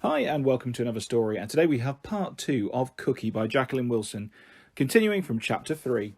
Hi and welcome to another story, and today we have part 2 of Cookie by Jacqueline Wilson, continuing from chapter 3.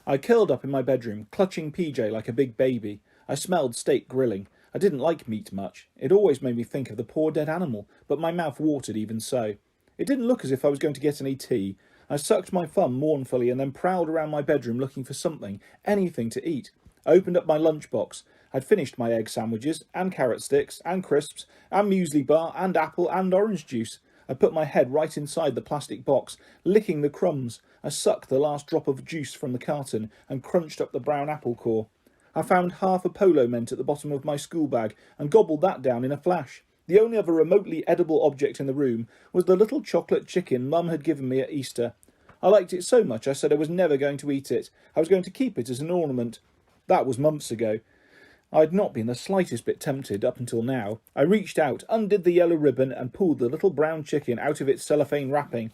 I curled up in my bedroom, clutching PJ like a big baby. I smelled steak grilling. I didn't like meat much. It always made me think of the poor dead animal, but my mouth watered even so. It didn't look as if I was going to get any tea. I sucked my thumb mournfully and then prowled around my bedroom looking for something, anything to eat. I opened up my lunchbox. I'd finished my egg sandwiches, and carrot sticks, and crisps, and muesli bar, and apple, and orange juice. I put my head right inside the plastic box, licking the crumbs. I sucked the last drop of juice from the carton, and crunched up the brown apple core. I found half a polo mint at the bottom of my school bag, and gobbled that down in a flash. The only other remotely edible object in the room was the little chocolate chicken Mum had given me at Easter. I liked it so much I said I was never going to eat it. I was going to keep it as an ornament. That was months ago. I had not been the slightest bit tempted up until now. I reached out, undid the yellow ribbon, and pulled the little brown chicken out of its cellophane wrapping.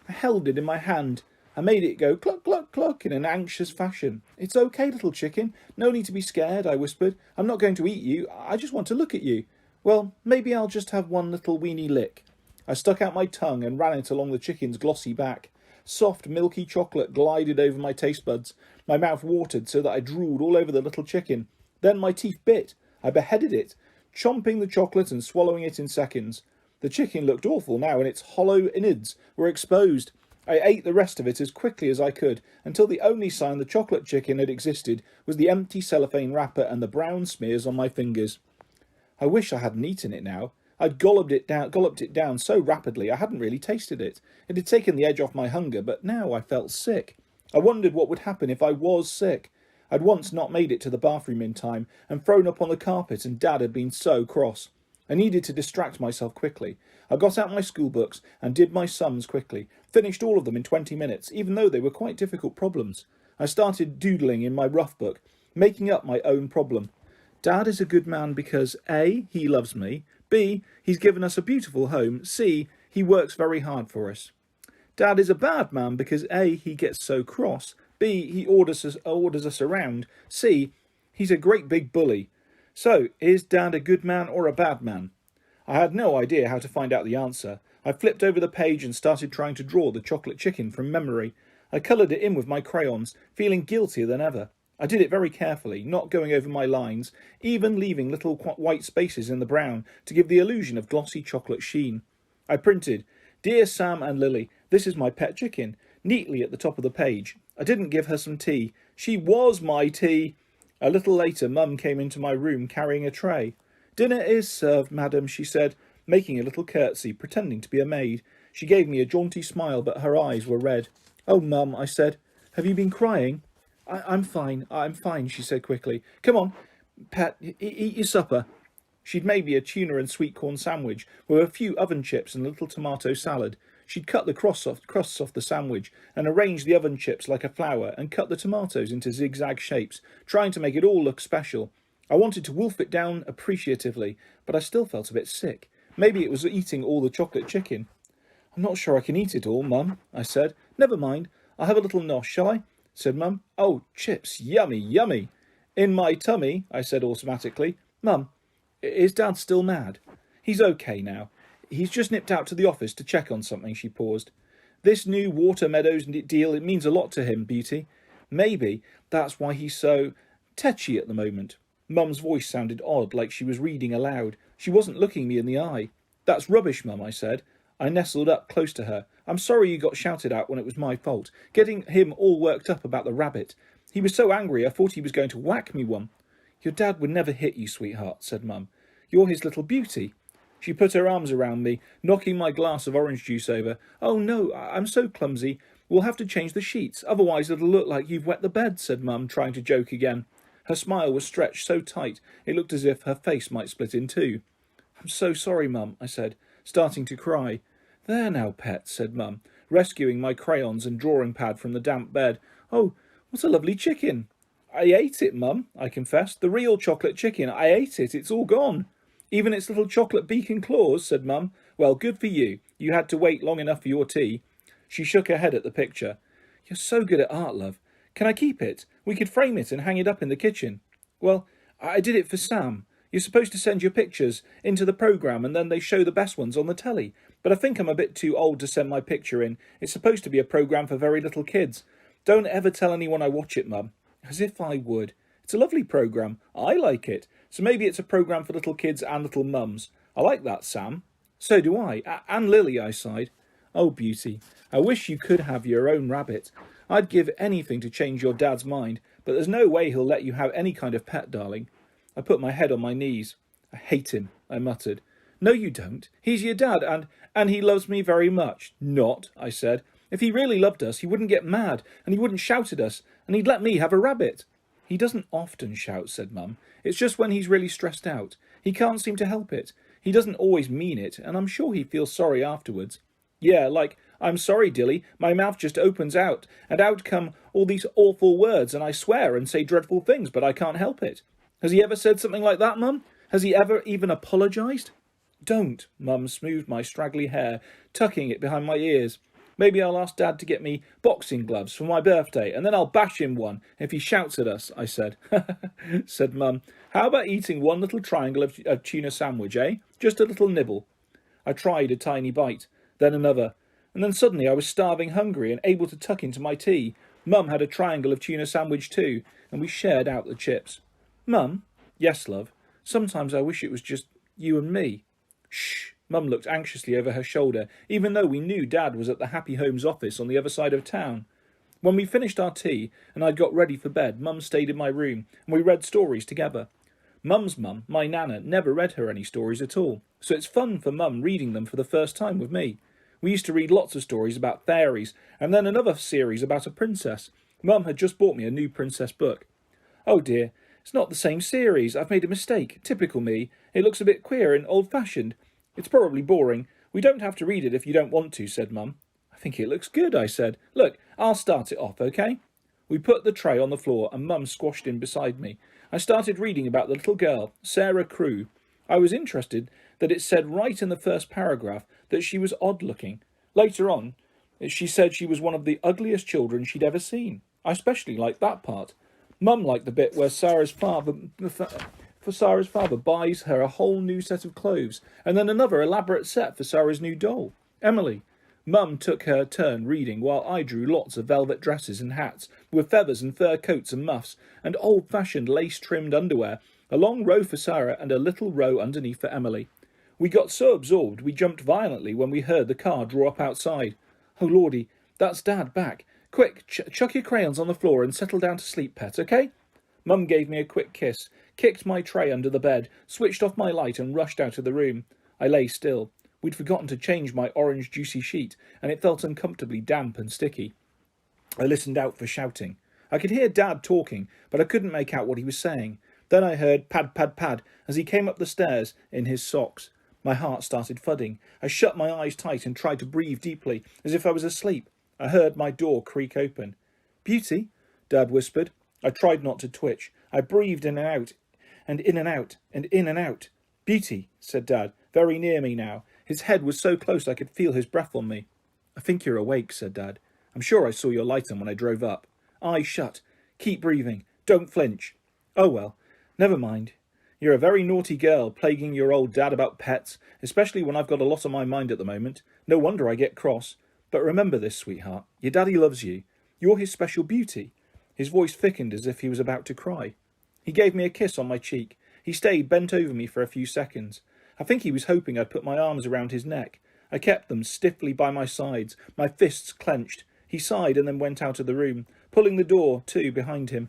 I held it in my hand. I made it go cluck, cluck, cluck in an anxious fashion. "It's okay, little chicken. No need to be scared," I whispered. "I'm not going to eat you. I just want to look at you. Well, maybe I'll just have one little weeny lick." I stuck out my tongue and ran it along the chicken's glossy back. Soft, milky chocolate glided over my taste buds. My mouth watered so that I drooled all over the little chicken. Then my teeth bit. I beheaded it, chomping the chocolate and swallowing it in seconds. The chicken looked awful now, and its hollow innards were exposed. I ate the rest of it as quickly as I could, until the only sign the chocolate chicken had existed was the empty cellophane wrapper and the brown smears on my fingers. I wish I hadn't eaten it now. I'd golloped it down so rapidly I hadn't really tasted it. It had taken the edge off my hunger, but now I felt sick. I wondered what would happen if I was sick. I'd once not made it to the bathroom in time and thrown up on the carpet, and Dad had been so cross. I needed to distract myself quickly. I got out my school books and did my sums quickly, finished all of them in 20 minutes, even though they were quite difficult problems. I started doodling in my rough book, making up my own problem. Dad is a good man because A, he loves me, B, he's given us a beautiful home, C, he works very hard for us. Dad is a bad man because A, he gets so cross, B, he orders us around, C, he's a great big bully. So, is Dad a good man or a bad man? I had no idea how to find out the answer. I flipped over the page and started trying to draw the chocolate chicken from memory. I coloured it in with my crayons, feeling guiltier than ever. I did it very carefully, not going over my lines, even leaving little white spaces in the brown to give the illusion of glossy chocolate sheen. I printed, "Dear Sam and Lily, this is my pet chicken," neatly at the top of the page. I didn't give her some tea. She was my tea. A little later, Mum came into my room carrying a tray. "Dinner is served, madam," she said, making a little curtsy, pretending to be a maid. She gave me a jaunty smile, but her eyes were red. "Oh, Mum," I said, "have you been crying?" I'm fine, she said quickly. "Come on, pet, eat your supper." She'd made me a tuna and sweet corn sandwich with a few oven chips and a little tomato salad. She'd cut the crusts off the sandwich and arranged the oven chips like a flower and cut the tomatoes into zigzag shapes, trying to make it all look special. I wanted to wolf it down appreciatively, but I still felt a bit sick. Maybe it was eating all the chocolate chicken. "I'm not sure I can eat it all, Mum," I said. "Never mind, I'll have a little nosh, shall I?" said Mum. "Oh, chips, yummy, yummy." "In my tummy," I said automatically. "Mum, is Dad still mad?" "He's okay now. He's just nipped out to the office to check on something." She paused. "This new Water Meadows deal, it means a lot to him, Beauty. Maybe that's why he's so tetchy at the moment." Mum's voice sounded odd, like she was reading aloud. She wasn't looking me in the eye. "That's rubbish, Mum," I said. I nestled up close to her. "I'm sorry you got shouted at when it was my fault. Getting him all worked up about the rabbit. He was so angry I thought he was going to whack me one." "Your dad would never hit you, sweetheart," said Mum. "You're his little beauty." She put her arms around me, knocking my glass of orange juice over. "Oh no, I'm so clumsy. We'll have to change the sheets, otherwise it'll look like you've wet the bed," said Mum, trying to joke again. Her smile was stretched so tight it looked as if her face might split in two. "I'm so sorry, Mum," I said, starting to cry. "There now, pet," said Mum, rescuing my crayons and drawing pad from the damp bed. "Oh, what a lovely chicken." "I ate it, Mum," I confessed. "The real chocolate chicken. I ate it. It's all gone." "Even its little chocolate beak and claws," said Mum. "Well, good for you. You had to wait long enough for your tea." She shook her head at the picture. "You're so good at art, love. Can I keep it? We could frame it and hang it up in the kitchen." "Well, I did it for Sam. You're supposed to send your pictures into the programme and then they show the best ones on the telly. But I think I'm a bit too old to send my picture in. It's supposed to be a programme for very little kids. Don't ever tell anyone I watch it, Mum. As if I would. It's a lovely programme. I like it. So maybe it's a programme for little kids and little mums. I like that, Sam. So do I. And Lily, I sighed. Oh, Beauty, I wish you could have your own rabbit. I'd give anything to change your dad's mind, but there's no way he'll let you have any kind of pet, darling. I put my head on my knees. I hate him, I muttered. No, you don't. He's your dad, and he loves me very much. Not, I said. If he really loved us, he wouldn't get mad, and he wouldn't shout at us, and he'd let me have a rabbit. He doesn't often shout, said Mum. It's just when he's really stressed out. He can't seem to help it. He doesn't always mean it, and I'm sure he feels sorry afterwards. Yeah, like, I'm sorry, Dilly, my mouth just opens out, and out come all these awful words, and I swear and say dreadful things, but I can't help it. Has he ever said something like that, Mum? Has he ever even apologised? Don't, Mum smoothed my straggly hair, tucking it behind my ears. Maybe I'll ask Dad to get me boxing gloves for my birthday, and then I'll bash him one if he shouts at us, I said. Said Mum. How about eating one little triangle of tuna sandwich, eh? Just a little nibble. I tried a tiny bite, then another, and then suddenly I was starving hungry and able to tuck into my tea. Mum had a triangle of tuna sandwich too, and we shared out the chips. Mum? Yes, love. Sometimes I wish it was just you and me. Shh. Mum looked anxiously over her shoulder, even though we knew Dad was at the Happy Homes office on the other side of town. When we finished our tea and I'd got ready for bed, Mum stayed in my room and we read stories together. Mum's mum, my Nana, never read her any stories at all, so it's fun for Mum reading them for the first time with me. We used to read lots of stories about fairies and then another series about a princess. Mum had just bought me a new princess book. Oh dear, it's not the same series. I've made a mistake. Typical me. It looks a bit queer and old-fashioned. It's probably boring. We don't have to read it if you don't want to, said Mum. I think it looks good, I said. Look, I'll start it off, okay? We put the tray on the floor and Mum squashed in beside me. I started reading about the little girl, Sarah Crewe. I was interested that it said right in the first paragraph that she was odd-looking. Later on, she said she was one of the ugliest children she'd ever seen. I especially liked that part. Mum liked the bit where Sarah's father buys her a whole new set of clothes, and then another elaborate set for Sarah's new doll, Emily. Mum took her turn reading while I drew lots of velvet dresses and hats, with feathers and fur coats and muffs, and old-fashioned lace-trimmed underwear, a long row for Sarah and a little row underneath for Emily. We got so absorbed we jumped violently when we heard the car draw up outside. Oh, Lordy, that's Dad back. Quick, chuck your crayons on the floor and settle down to sleep, pet, okay? Mum gave me a quick kiss, kicked my tray under the bed, switched off my light and rushed out of the room. I lay still. We'd forgotten to change my orange juicy sheet, and it felt uncomfortably damp and sticky. I listened out for shouting. I could hear Dad talking, but I couldn't make out what he was saying. Then I heard pad, pad, pad as he came up the stairs in his socks. My heart started thudding. I shut my eyes tight and tried to breathe deeply, as if I was asleep. I heard my door creak open. Beauty, Dad whispered. I tried not to twitch. I breathed in and out, and in and out, and in and out. Beauty, said Dad, very near me now. His head was so close I could feel his breath on me. I think you're awake, said Dad. I'm sure I saw your light on when I drove up. Eyes shut. Keep breathing. Don't flinch. Oh well, never mind. You're a very naughty girl, plaguing your old dad about pets, especially when I've got a lot on my mind at the moment. No wonder I get cross. But remember this, sweetheart. Your daddy loves you. You're his special beauty. His voice thickened as if he was about to cry. He gave me a kiss on my cheek. He stayed bent over me for a few seconds. I think he was hoping I'd put my arms around his neck. I kept them stiffly by my sides, my fists clenched. He sighed and then went out of the room, pulling the door to behind him.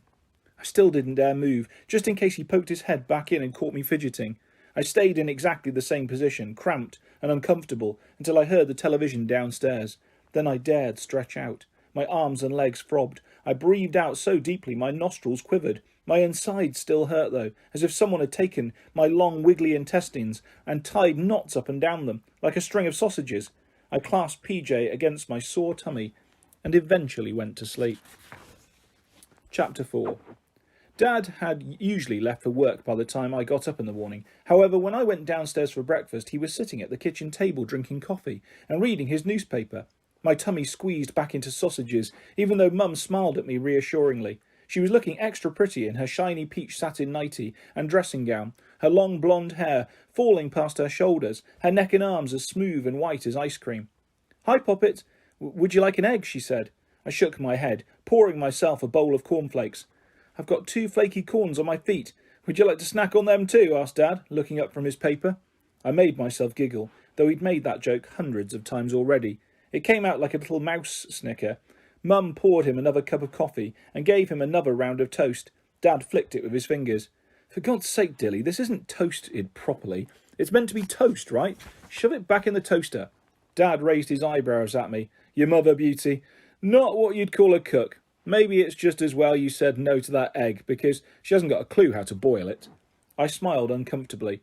I still didn't dare move, just in case he poked his head back in and caught me fidgeting. I stayed in exactly the same position, cramped and uncomfortable, until I heard the television downstairs. Then I dared stretch out. My arms and legs throbbed. I breathed out so deeply my nostrils quivered. My insides still hurt, though, as if someone had taken my long wiggly intestines and tied knots up and down them, like a string of sausages. I clasped PJ against my sore tummy and eventually went to sleep. Chapter 4. Dad had usually left for work by the time I got up in the morning. However, when I went downstairs for breakfast, he was sitting at the kitchen table drinking coffee and reading his newspaper. My tummy squeezed back into sausages, even though Mum smiled at me reassuringly. She was looking extra pretty in her shiny peach satin nightie and dressing gown, her long blonde hair falling past her shoulders, her neck and arms as smooth and white as ice cream. "Hi, Poppet. Would you like an egg?" she said. I shook my head, pouring myself a bowl of cornflakes. "I've got 2 flaky corns on my feet. Would you like to snack on them too?" asked Dad, looking up from his paper. I made myself giggle, though he'd made that joke hundreds of times already. It came out like a little mouse snicker. Mum poured him another cup of coffee and gave him another round of toast. Dad flicked it with his fingers. "For God's sake, Dilly, this isn't toasted properly. It's meant to be toast, right? Shove it back in the toaster." Dad raised his eyebrows at me. "Your mother, Beauty. Not what you'd call a cook. Maybe it's just as well you said no to that egg, because she hasn't got a clue how to boil it." I smiled uncomfortably.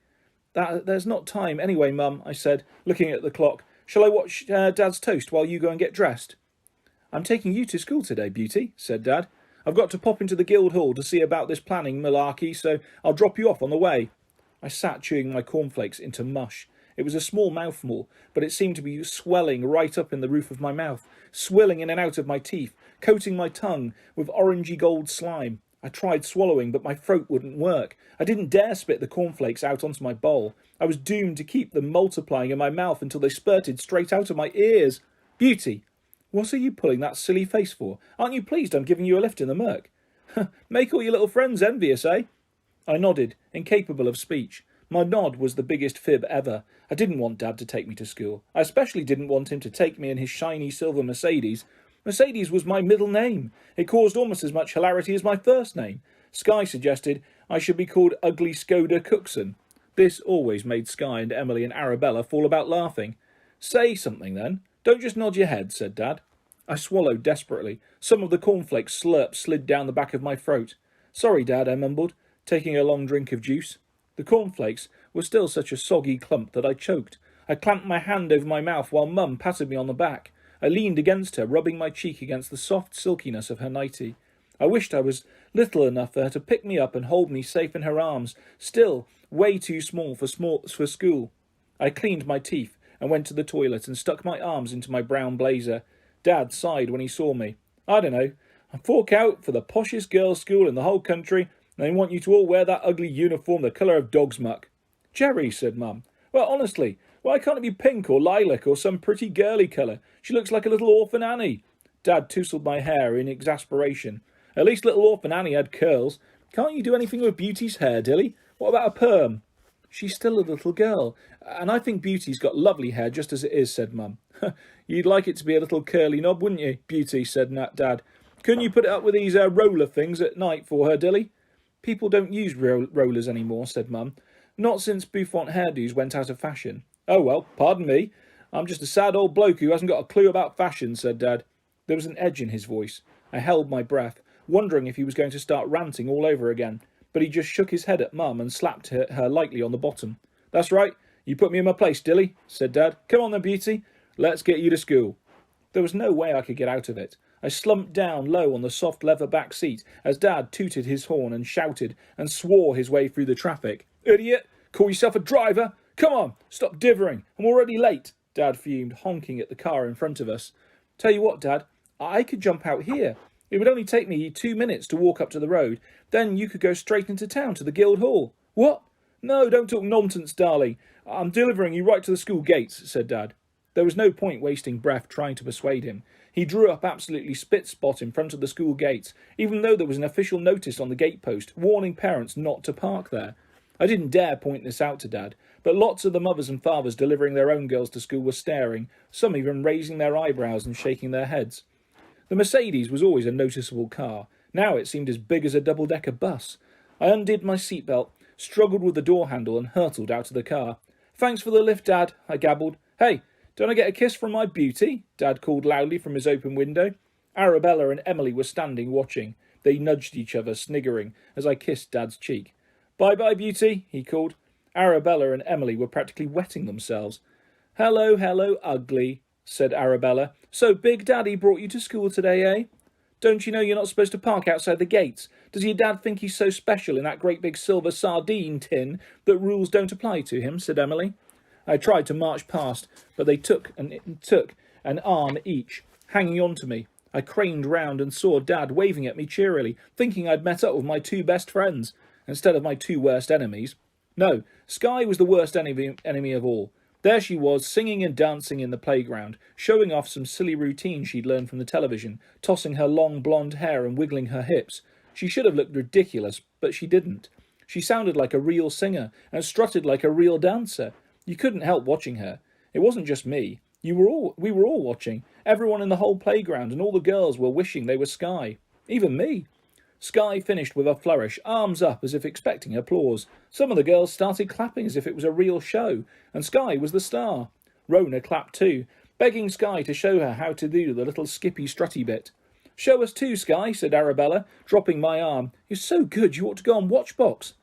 There's not time anyway, Mum," I said, looking at the clock. "Shall I watch Dad's toast while you go and get dressed?" "I'm taking you to school today, Beauty," said Dad. "I've got to pop into the Guildhall to see about this planning malarkey, so I'll drop you off on the way." I sat chewing my cornflakes into mush. It was a small mouthful, but it seemed to be swelling right up in the roof of my mouth, swilling in and out of my teeth, coating my tongue with orangey gold slime. I tried swallowing, but my throat wouldn't work. I didn't dare spit the cornflakes out onto my bowl. I was doomed to keep them multiplying in my mouth until they spurted straight out of my ears. "Beauty, what are you pulling that silly face for? Aren't you pleased I'm giving you a lift in the Merc?" "Make all your little friends envious, eh?" I nodded, incapable of speech. My nod was the biggest fib ever. I didn't want Dad to take me to school. I especially didn't want him to take me in his shiny silver Mercedes. Mercedes was my middle name. It caused almost as much hilarity as my first name. Sky suggested I should be called Ugly Skoda Cookson. This always made Sky and Emily and Arabella fall about laughing. "Say something then. Don't just nod your head," said Dad. I swallowed desperately. Some of the cornflakes slurp slid down the back of my throat. "Sorry, Dad," I mumbled, taking a long drink of juice. The cornflakes were still such a soggy clump that I choked. I clamped my hand over my mouth while Mum patted me on the back. I leaned against her, rubbing my cheek against the soft silkiness of her nightie. I wished I was little enough for her to pick me up and hold me safe in her arms, still way too small for school. I cleaned my teeth and went to the toilet and stuck my arms into my brown blazer. Dad sighed when he saw me. "I don't know. I fork out for the poshest girls' school in the whole country, and they want you to all wear that ugly uniform the colour of dog's muck." "Jerry," said Mum. "Well, honestly, why can't it be pink or lilac or some pretty girly colour? She looks like a little orphan Annie." Dad tousled my hair in exasperation. "At least little orphan Annie had curls. Can't you do anything with Beauty's hair, Dilly? What about a perm?" "She's still a little girl, and I think Beauty's got lovely hair just as it is," said Mum. "You'd like it to be a little curly knob, wouldn't you, Beauty?" said Dad. "Couldn't you put it up with these roller things at night for her, Dilly?" "People don't use rollers anymore," said Mum. "Not since bouffant hairdos went out of fashion." "Oh, well, pardon me. I'm just a sad old bloke who hasn't got a clue about fashion," said Dad. There was an edge in his voice. I held my breath, wondering if he was going to start ranting all over again, but he just shook his head at Mum and slapped her lightly on the bottom. "That's right. You put me in my place, Dilly," said Dad. "Come on then, Beauty. Let's get you to school." There was no way I could get out of it. I slumped down low on the soft leather back seat as Dad tooted his horn and shouted and swore his way through the traffic. "Idiot! Call yourself a driver? Come on, stop divering. I'm already late," Dad fumed, honking at the car in front of us. "Tell you what, Dad, I could jump out here. It would only take me 2 minutes to walk up to the road. Then you could go straight into town to the Guildhall." "What? No, don't talk nonsense, darling. I'm delivering you right to the school gates," said Dad. There was no point wasting breath trying to persuade him. He drew up absolutely spit-spot in front of the school gates, even though there was an official notice on the gate post warning parents not to park there. I didn't dare point this out to Dad, but lots of the mothers and fathers delivering their own girls to school were staring, some even raising their eyebrows and shaking their heads. The Mercedes was always a noticeable car. Now it seemed as big as a double-decker bus. I undid my seatbelt, struggled with the door handle and hurtled out of the car. "Thanks for the lift, Dad," I gabbled. "Hey, don't I get a kiss from my Beauty?" Dad called loudly from his open window. Arabella and Emily were standing watching. They nudged each other, sniggering, as I kissed Dad's cheek. "Bye-bye, Beauty," he called. Arabella and Emily were practically wetting themselves. "Hello, ugly," said Arabella. "So Big Daddy brought you to school today, eh?" "Don't you know you're not supposed to park outside the gates? Does your dad think he's so special in that great big silver sardine tin that rules don't apply to him?" said Emily. I tried to march past, but they took an arm each, hanging on to me. I craned round and saw Dad waving at me cheerily, thinking I'd met up with my two best friends, instead of my two worst enemies. No, Sky was the worst enemy of all. There she was, singing and dancing in the playground, showing off some silly routine she'd learned from the television, tossing her long blonde hair and wiggling her hips. She should have looked ridiculous, but she didn't. She sounded like a real singer, and strutted like a real dancer. You couldn't help watching her. It wasn't just me. We were all watching. Everyone in the whole playground, and all the girls were wishing they were Sky. Even me. Sky finished with a flourish, arms up as if expecting applause. Some of the girls started clapping as if it was a real show, and Sky was the star. Rona clapped too, begging Sky to show her how to do the little skippy strutty bit. "Show us too, Sky," said Arabella, dropping my arm. "You're so good, you ought to go on Watchbox."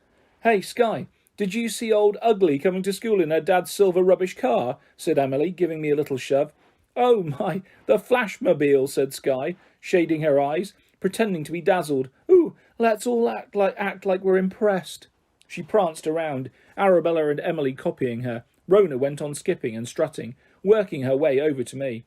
"Hey, Sky, did you see old Ugly coming to school in her dad's silver rubbish car?" said Emily, giving me a little shove. "Oh my, the Flashmobile," said Sky, shading her eyes, pretending to be dazzled. "Ooh, let's all act like we're impressed." She pranced around, Arabella and Emily copying her. Rona went on skipping and strutting, working her way over to me.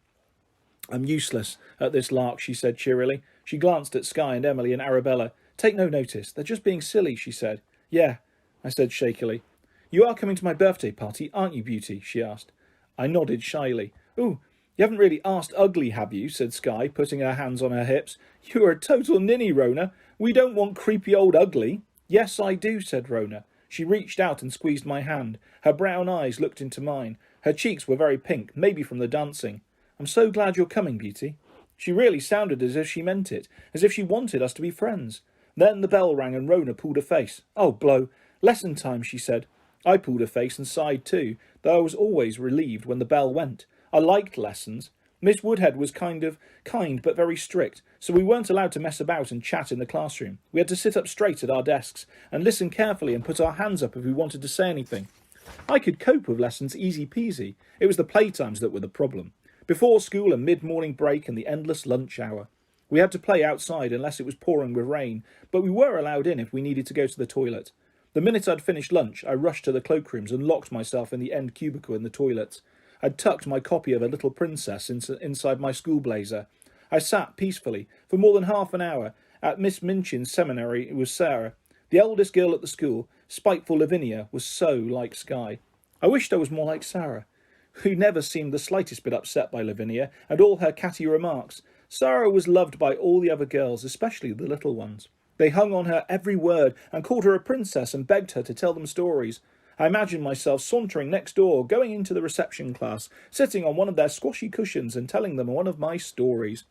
"I'm useless at this lark," she said cheerily. She glanced at Sky and Emily and Arabella. "Take no notice. They're just being silly," she said. "Yeah," I said shakily. "You are coming to my birthday party, aren't you, Beauty?" she asked. I nodded shyly. "Ooh, you haven't really asked Ugly, have you?" said Sky, putting her hands on her hips. "You're a total ninny, Rona. We don't want creepy old Ugly." "Yes, I do," said Rona. She reached out and squeezed my hand. Her brown eyes looked into mine. Her cheeks were very pink, maybe from the dancing. "I'm so glad you're coming, Beauty." She really sounded as if she meant it, as if she wanted us to be friends. Then the bell rang and Rona pulled a face. "Oh, blow. Lesson time," she said. I pulled a face and sighed too, though I was always relieved when the bell went. I liked lessons. Miss Woodhead was kind but very strict, so we weren't allowed to mess about and chat in the classroom. We had to sit up straight at our desks and listen carefully and put our hands up if we wanted to say anything. I could cope with lessons easy peasy. It was the playtimes that were the problem. Before school and mid-morning break and the endless lunch hour. We had to play outside unless it was pouring with rain, but we were allowed in if we needed to go to the toilet. The minute I'd finished lunch, I rushed to the cloakrooms and locked myself in the end cubicle in the toilets. I'd tucked my copy of A Little Princess inside my school blazer. I sat peacefully for more than half an hour at Miss Minchin's seminary with Sarah. The eldest girl at the school, spiteful Lavinia, was so like Sky. I wished I was more like Sarah, who never seemed the slightest bit upset by Lavinia and all her catty remarks. Sarah was loved by all the other girls, especially the little ones. They hung on her every word and called her a princess and begged her to tell them stories. I imagined myself sauntering next door, going into the reception class, sitting on one of their squashy cushions and telling them one of my stories.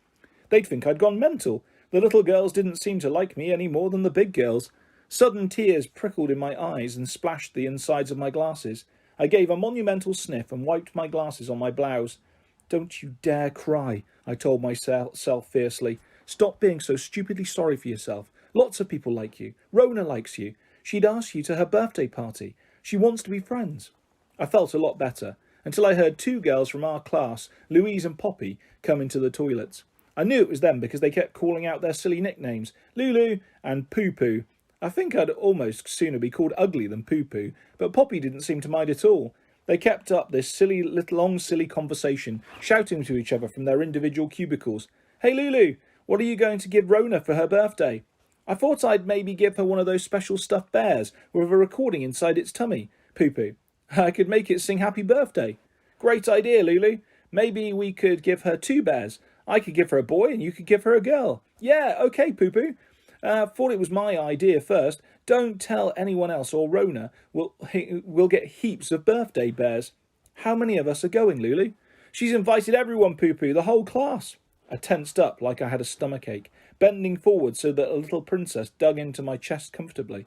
They'd think I'd gone mental. The little girls didn't seem to like me any more than the big girls. Sudden tears prickled in my eyes and splashed the insides of my glasses. I gave a monumental sniff and wiped my glasses on my blouse. "Don't you dare cry," I told myself fiercely. "Stop being so stupidly sorry for yourself. Lots of people like you. Rona likes you. She'd ask you to her birthday party. She wants to be friends." I felt a lot better, until I heard two girls from our class, Louise and Poppy, come into the toilets. I knew it was them because they kept calling out their silly nicknames, Lulu and Poo Poo. I think I'd almost sooner be called Ugly than Poo Poo, but Poppy didn't seem to mind at all. They kept up this silly conversation, shouting to each other from their individual cubicles. "Hey Lulu, what are you going to give Rona for her birthday?" "I thought I'd maybe give her one of those special stuffed bears with a recording inside its tummy." "Poo Poo, I could make it sing happy birthday." "Great idea, Lulu. Maybe we could give her two bears. I could give her a boy and you could give her a girl." "Yeah, okay, Poo Poo. Thought it was my idea first. Don't tell anyone else or Rona. We'll get heaps of birthday bears." "How many of us are going, Lulu?" "She's invited everyone, Poo Poo, the whole class." I tensed up like I had a stomachache, bending forward so that a little princess dug into my chest comfortably.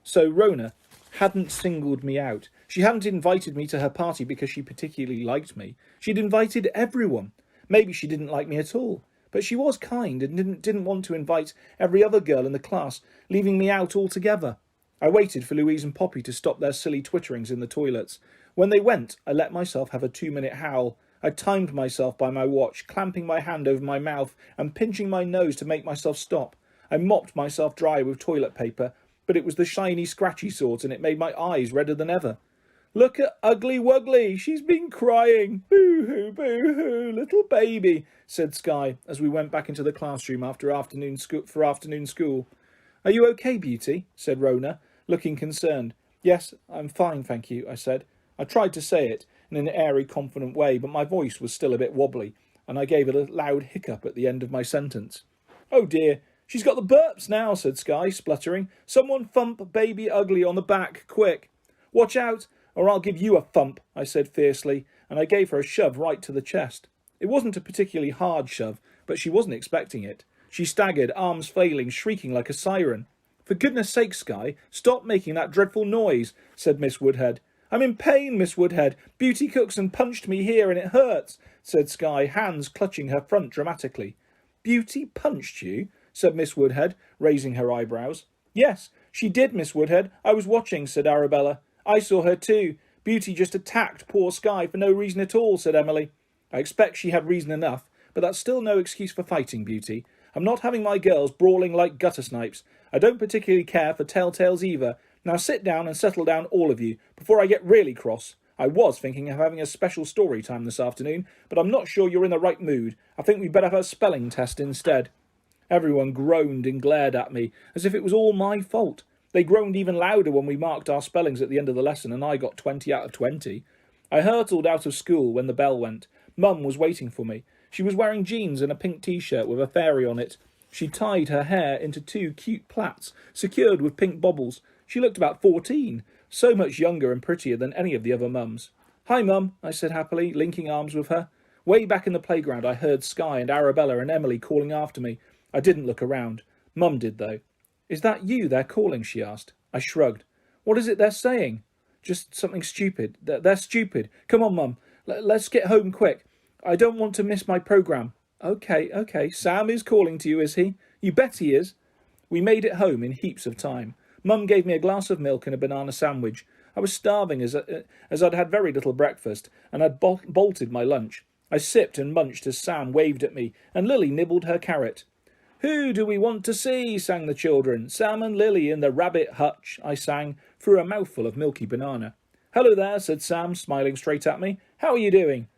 So Rona hadn't singled me out. She hadn't invited me to her party because she particularly liked me. She'd invited everyone. Maybe she didn't like me at all. But she was kind and didn't want to invite every other girl in the class, leaving me out altogether. I waited for Louise and Poppy to stop their silly twitterings in the toilets. When they went, I let myself have a 2-minute howl. I timed myself by my watch, clamping my hand over my mouth and pinching my nose to make myself stop. I mopped myself dry with toilet paper, but it was the shiny, scratchy sort, and it made my eyes redder than ever. Look at Ugly Wuggly, she's been crying. Boo-hoo, boo-hoo, little baby, said Skye as we went back into the classroom after afternoon school. Are you okay, Beauty? Said Rona, looking concerned. Yes, I'm fine, thank you, I said. I tried to say it in an airy, confident way, but my voice was still a bit wobbly, and I gave a loud hiccup at the end of my sentence. Oh dear, she's got the burps now, said Skye, spluttering. Someone thump baby Ugly on the back, quick. Watch out, or I'll give you a thump, I said fiercely, and I gave her a shove right to the chest. It wasn't a particularly hard shove, but she wasn't expecting it. She staggered, arms flailing, shrieking like a siren. For goodness sake, Skye, stop making that dreadful noise, said Miss Woodhead. I'm in pain, Miss Woodhead. Beauty Cookson punched me here and it hurts, said Skye, hands clutching her front dramatically. Beauty punched you? Said Miss Woodhead, raising her eyebrows. Yes, she did, Miss Woodhead. I was watching, said Arabella. I saw her too. Beauty just attacked poor Skye for no reason at all, said Emily. I expect she had reason enough, but that's still no excuse for fighting, Beauty. I'm not having my girls brawling like gutter snipes. I don't particularly care for telltales either. Now sit down and settle down, all of you, before I get really cross. I was thinking of having a special story time this afternoon, but I'm not sure you're in the right mood. I think we'd better have a spelling test instead. Everyone groaned and glared at me, as if it was all my fault. They groaned even louder when we marked our spellings at the end of the lesson, and I got 20 out of 20. I hurtled out of school when the bell went. Mum was waiting for me. She was wearing jeans and a pink t-shirt with a fairy on it. She tied her hair into 2 cute plaits, secured with pink bobbles. She looked about 14, so much younger and prettier than any of the other mums. Hi, Mum, I said happily, linking arms with her. Way back in the playground I heard Skye and Arabella and Emily calling after me. I didn't look around. Mum did, though. Is that you they're calling? She asked. I shrugged. What is it they're saying? Just something stupid. They're stupid. Come on, Mum. Let's get home quick. I don't want to miss my programme. Okay. Sam is calling to you, is he? You bet he is. We made it home in heaps of time. Mum gave me a glass of milk and a banana sandwich. I was starving as I'd had very little breakfast, and I'd bolted my lunch. I sipped and munched as Sam waved at me, and Lily nibbled her carrot. Who do we want to see? Sang the children. Sam and Lily in the rabbit hutch, I sang, through a mouthful of milky banana. Hello there, said Sam, smiling straight at me. How are you doing?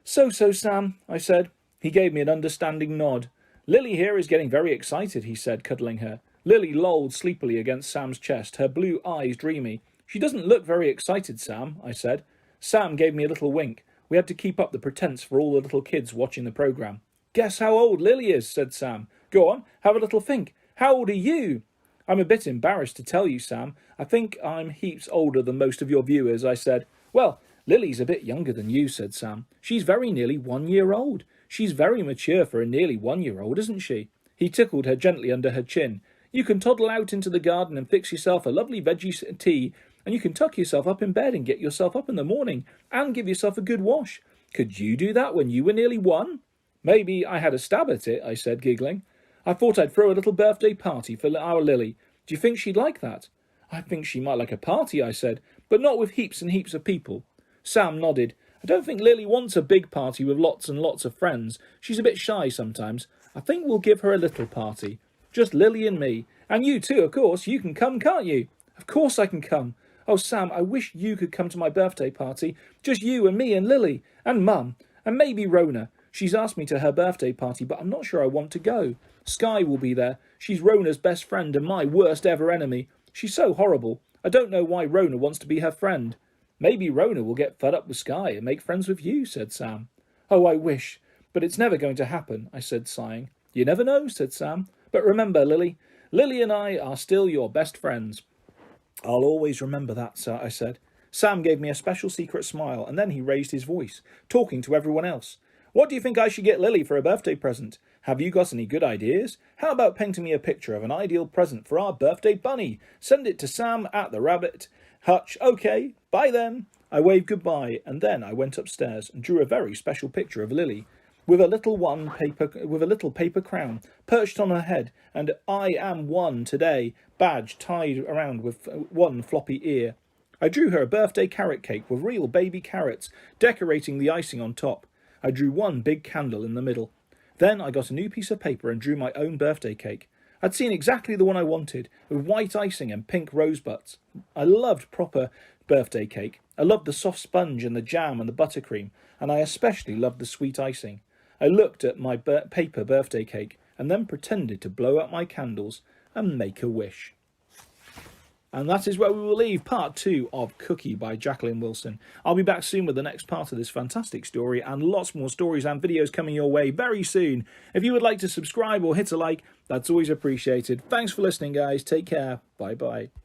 So, Sam, I said. He gave me an understanding nod. Lily here is getting very excited, he said, cuddling her. Lily lolled sleepily against Sam's chest, her blue eyes dreamy. She doesn't look very excited, Sam, I said. Sam gave me a little wink. We had to keep up the pretense for all the little kids watching the programme. Guess how old Lily is, said Sam. Go on, have a little think. How old are you? I'm a bit embarrassed to tell you, Sam. I think I'm heaps older than most of your viewers, I said. Well, Lily's a bit younger than you, said Sam. She's very nearly 1 year old. She's very mature for a nearly 1 year old, isn't she? He tickled her gently under her chin. You can toddle out into the garden and fix yourself a lovely veggie tea, and you can tuck yourself up in bed and get yourself up in the morning, and give yourself a good wash. Could you do that when you were nearly 1? Maybe I had a stab at it, I said, giggling. I thought I'd throw a little birthday party for our Lily. Do you think she'd like that? I think she might like a party, I said, but not with heaps and heaps of people. Sam nodded. I don't think Lily wants a big party with lots and lots of friends. She's a bit shy sometimes. I think we'll give her a little party. Just Lily and me. And you too, of course. You can come, can't you? Of course I can come. Oh, Sam, I wish you could come to my birthday party. Just you and me and Lily. And Mum. And maybe Rona. She's asked me to her birthday party, but I'm not sure I want to go. Skye will be there. She's Rona's best friend and my worst ever enemy. She's so horrible. I don't know why Rona wants to be her friend. Maybe Rona will get fed up with Skye and make friends with you, said Sam. Oh, I wish. But it's never going to happen, I said, sighing. You never know, said Sam. But remember, Lily and I are still your best friends. I'll always remember that, sir, I said. Sam gave me a special secret smile, and then he raised his voice, talking to everyone else. What do you think I should get Lily for a birthday present? Have you got any good ideas? How about painting me a picture of an ideal present for our birthday bunny? Send it to Sam at the Rabbit Hutch. Okay, bye then. I waved goodbye, and then I went upstairs and drew a very special picture of Lily, with a little paper crown perched on her head, and I am one today badge tied around with one floppy ear. I drew her a birthday carrot cake with real baby carrots, decorating the icing on top. I drew one big candle in the middle. Then I got a new piece of paper and drew my own birthday cake. I'd seen exactly the one I wanted, with white icing and pink rosebuds. I loved proper birthday cake. I loved the soft sponge and the jam and the buttercream, and I especially loved the sweet icing. I looked at my paper birthday cake and then pretended to blow out my candles and make a wish. And that is where we will leave part 2 of Cookie by Jacqueline Wilson. I'll be back soon with the next part of this fantastic story and lots more stories and videos coming your way very soon. If you would like to subscribe or hit a like, that's always appreciated. Thanks for listening, guys. Take care. Bye-bye.